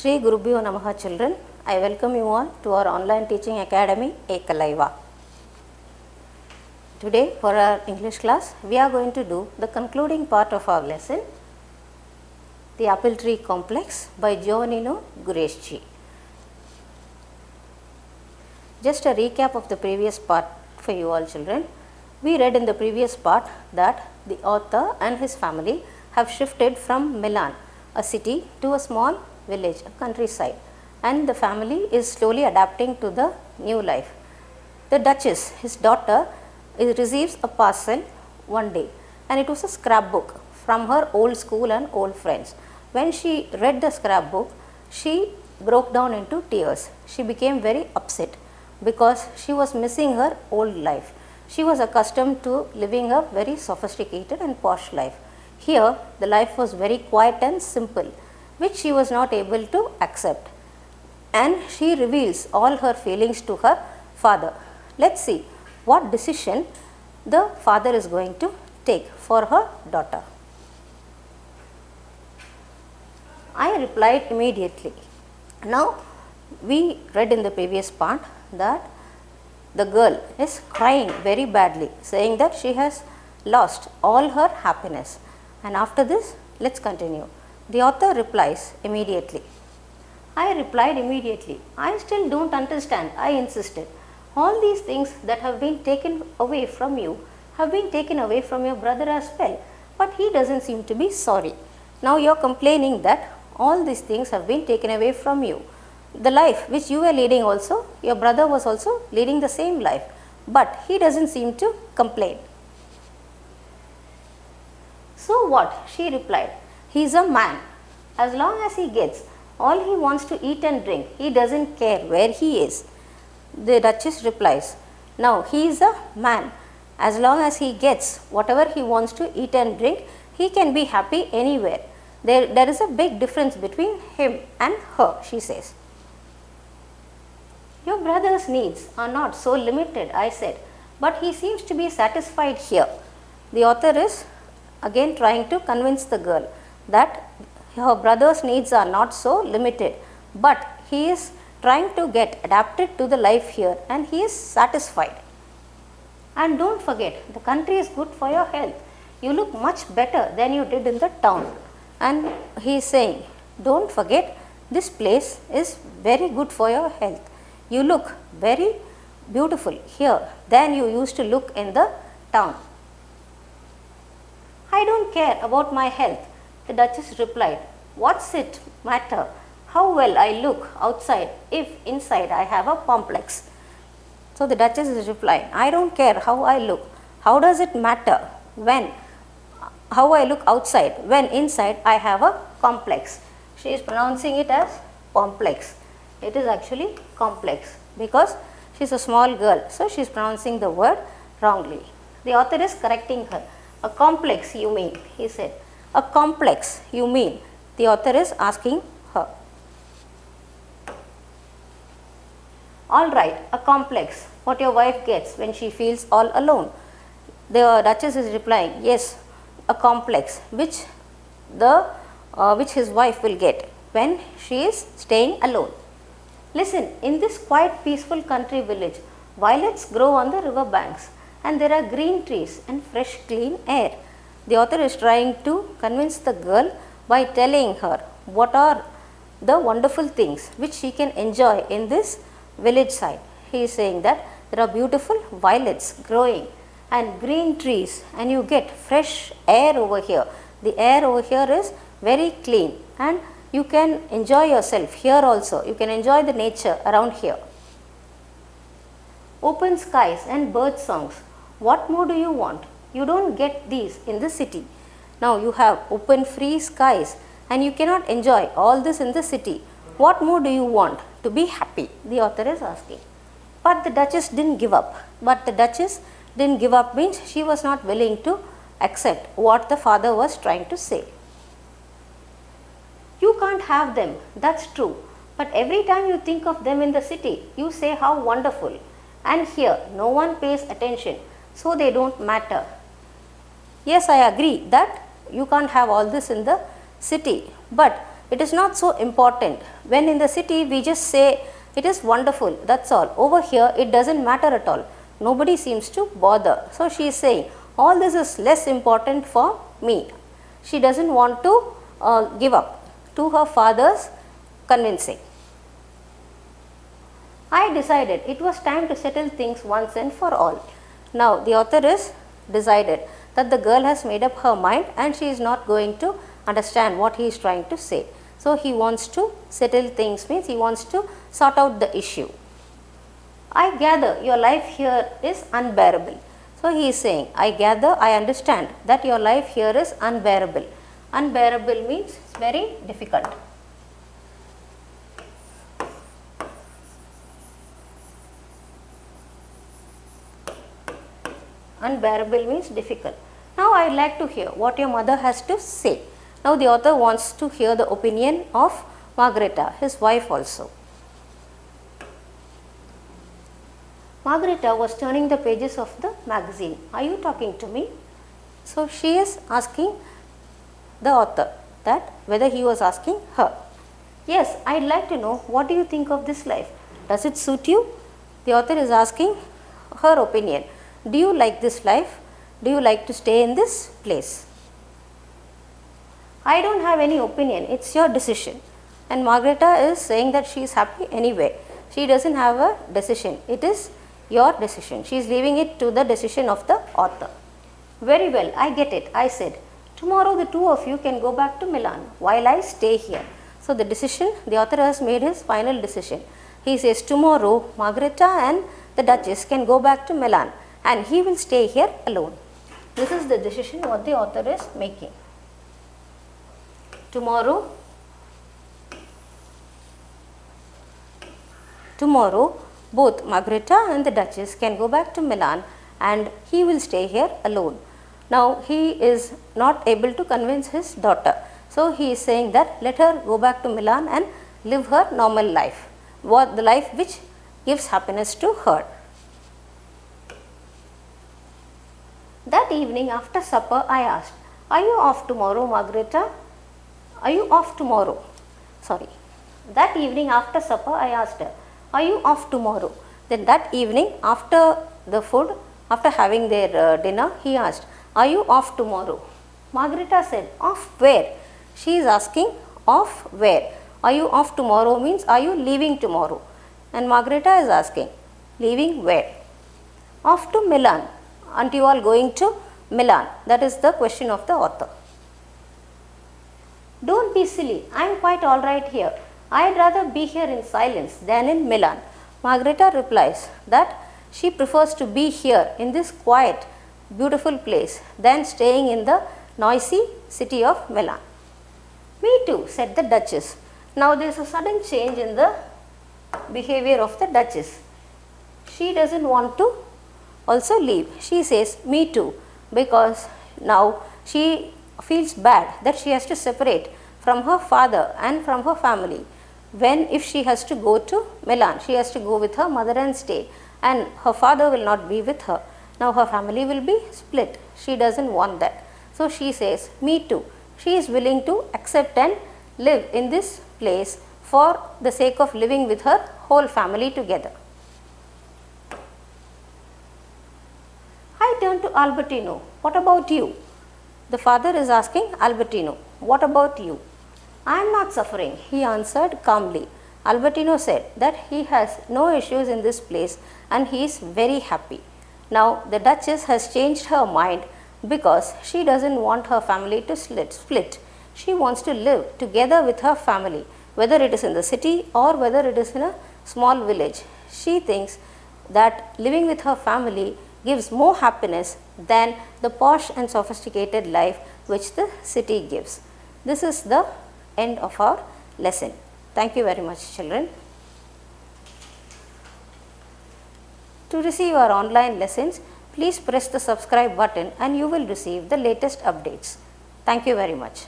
Shri Gurubhyo Namaha children, I welcome you all to our online teaching academy Ekalaiva. Today for our English class, we are going to do the concluding part of our lesson, The Apple Tree Complex by Giovannino Gureschi. Just a recap of the previous part for you all children. We read in the previous part that the author and his family have shifted from Milan, a city, to a small village, a countryside, and the family is slowly adapting to the new life. The Duchess, his daughter, receives a parcel one day, and it was a scrapbook from her old school and old friends. When she read the scrapbook, she broke down into tears. She became very upset because she was missing her old life. She was accustomed to living a very sophisticated and posh life. Here, the life was very quiet and simple, which she was not able to accept. And she reveals all her feelings to her father. Let's see what decision the father is going to take for her daughter. I replied immediately. Now, we read in the previous part that the girl is crying very badly, saying that she has lost all her happiness. And after this, let's continue. The author replies immediately. I replied immediately. I still don't understand, I insisted. All these things that have been taken away from you have been taken away from your brother as well, but he doesn't seem to be sorry. Now you are complaining that all these things have been taken away from you. The life which you were leading also, your brother was also leading the same life, but he doesn't seem to complain. So what? She replied. He is a man. As long as he gets all he wants to eat and drink, he doesn't care where he is. The Duchess replies. Now he is a man. As long as he gets whatever he wants to eat and drink, he can be happy anywhere. There is a big difference between him and her, she says. Your brother's needs are not so limited, I said, but he seems to be satisfied here. The author is again trying to convince the girl that her brother's needs are not so limited, but he is trying to get adapted to the life here and he is satisfied. And don't forget, the country is good for your health. You look much better than you did in the town. And he is saying, don't forget, this place is very good for your health. You look very beautiful here than you used to look in the town. I don't care about my health, the Duchess replied. What's it matter how well I look outside if inside I have a complex? So the Duchess is replying, I don't care how I look. How does it matter how I look outside when inside I have a complex? She is pronouncing it as complex. It is actually complex because she is a small girl, so she is pronouncing the word wrongly. The author is correcting her. A complex you mean, he said. A complex you mean, the author is asking her. All right, a complex, what your wife gets when she feels all alone. The Duchess is replying, yes, a complex which his wife will get when she is staying alone. Listen, in this quiet, peaceful country village, violets grow on the river banks and there are green trees and fresh, clean air. The author is trying to convince the girl by telling her what are the wonderful things which she can enjoy in this village side. He is saying that there are beautiful violets growing and green trees and you get fresh air over here. The air over here is very clean and you can enjoy yourself here also. You can enjoy the nature around here. Open skies and bird songs. What more do you want? You don't get these in the city. Now you have open free skies and you cannot enjoy all this in the city. What more do you want to be happy? The author is asking. But the Duchess didn't give up. Means she was not willing to accept what the father was trying to say. You can't have them, that's true. But every time you think of them in the city, you say how wonderful. And here, no one pays attention, so they don't matter. Yes, I agree that you can't have all this in the city, but it is not so important. When in the city we just say it is wonderful, that's all. Over here it doesn't matter at all. Nobody seems to bother. So she is saying all this is less important for me. She doesn't want to give up to her father's convincing. I decided it was time to settle things once and for all. Now the author is decided that the girl has made up her mind and she is not going to understand what he is trying to say. So he wants to settle things, means he wants to sort out the issue. I gather your life here is unbearable. So he is saying, I gather, I understand that your life here is unbearable. Unbearable means very difficult. Unbearable means difficult. Now I would like to hear what your mother has to say. Now the author wants to hear the opinion of Margareta, his wife also. Margareta was turning the pages of the magazine. Are you talking to me? So she is asking the author that whether he was asking her. Yes, I would like to know what do you think of this life? Does it suit you? The author is asking her opinion. Do you like this life? Do you like to stay in this place? I don't have any opinion, it's your decision. And Margareta is saying that she is happy anyway. She doesn't have a decision, it is your decision. She is leaving it to the decision of the author. Very well, I get it, I said. Tomorrow the two of you can go back to Milan while I stay here. So the decision, the author has made his final decision. He says tomorrow Margareta and the Duchess can go back to Milan and he will stay here alone. This is the decision what the author is making. Tomorrow both Margareta and the Duchess can go back to Milan and he will stay here alone. Now he is not able to convince his daughter. So he is saying that let her go back to Milan and live her normal life, the life which gives happiness to her. That evening after supper I asked, are you off tomorrow, Margareta? Are you off tomorrow? Sorry. That evening after supper I asked her, are you off tomorrow? Then that evening after the food, after having their dinner, he asked, are you off tomorrow? Margareta said, off where? She is asking, off where? Are you off tomorrow means are you leaving tomorrow? And Margareta is asking, leaving where? Off to Milan. Aren't you all going to Milan? That is the question of the author. Don't be silly, I am quite alright here. I would rather be here in silence than in Milan. Margareta replies that she prefers to be here in this quiet, beautiful place than staying in the noisy city of Milan. Me too, said the Duchess. Now there is a sudden change in the behavior of the Duchess. She doesn't want to also leave. She says, me too, because now she feels bad that she has to separate from her father and from her family. If she has to go to Milan, she has to go with her mother and stay, and her father will not be with her. Now her family will be split. She doesn't want that. So she says, me too. She is willing to accept and live in this place for the sake of living with her whole family together. I turn to Albertino. What about you? The father is asking Albertino, what about you? I am not suffering, he answered calmly. Albertino said that he has no issues in this place and he is very happy. Now the Duchess has changed her mind because she doesn't want her family to split. She wants to live together with her family, whether it is in the city or whether it is in a small village. She thinks that living with her family gives more happiness than the posh and sophisticated life which the city gives. This is the end of our lesson. Thank you very much, children. To receive our online lessons, please press the subscribe button and you will receive the latest updates. Thank you very much.